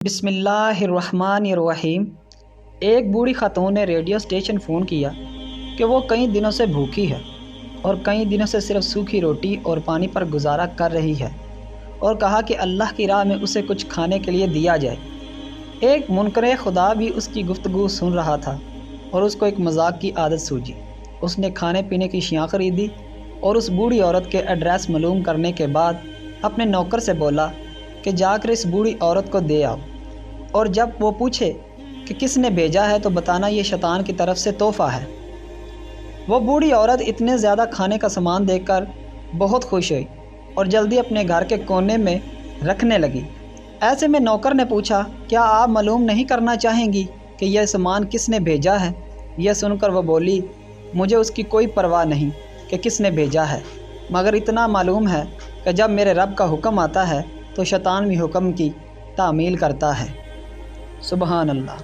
بسم اللہ الرحمن الرحیم۔ ایک بوڑھی خاتون نے ریڈیو اسٹیشن فون کیا کہ وہ کئی دنوں سے بھوکی ہے اور کئی دنوں سے صرف سوکھی روٹی اور پانی پر گزارا کر رہی ہے، اور کہا کہ اللہ کی راہ میں اسے کچھ کھانے کے لیے دیا جائے۔ ایک منکر خدا بھی اس کی گفتگو سن رہا تھا اور اس کو ایک مذاق کی عادت سوجی۔ اس نے کھانے پینے کی اشیاء خریدی اور اس بوڑھی عورت کے ایڈریس معلوم کرنے کے بعد اپنے نوکر سے بولا کہ جا کر اس بوڑھی عورت کو دے آؤ، اور جب وہ پوچھے کہ کس نے بھیجا ہے تو بتانا یہ شیطان کی طرف سے تحفہ ہے۔ وہ بوڑھی عورت اتنے زیادہ کھانے کا سامان دیکھ کر بہت خوش ہوئی اور جلدی اپنے گھر کے کونے میں رکھنے لگی۔ ایسے میں نوکر نے پوچھا، کیا آپ معلوم نہیں کرنا چاہیں گی کہ یہ سامان کس نے بھیجا ہے؟ یہ سن کر وہ بولی، مجھے اس کی کوئی پرواہ نہیں کہ کس نے بھیجا ہے، مگر اتنا معلوم ہے کہ جب میرے رب کا حکم آتا ہے تو شیطان بھی حکم کی تعمیل کرتا ہے۔ سبحان اللہ۔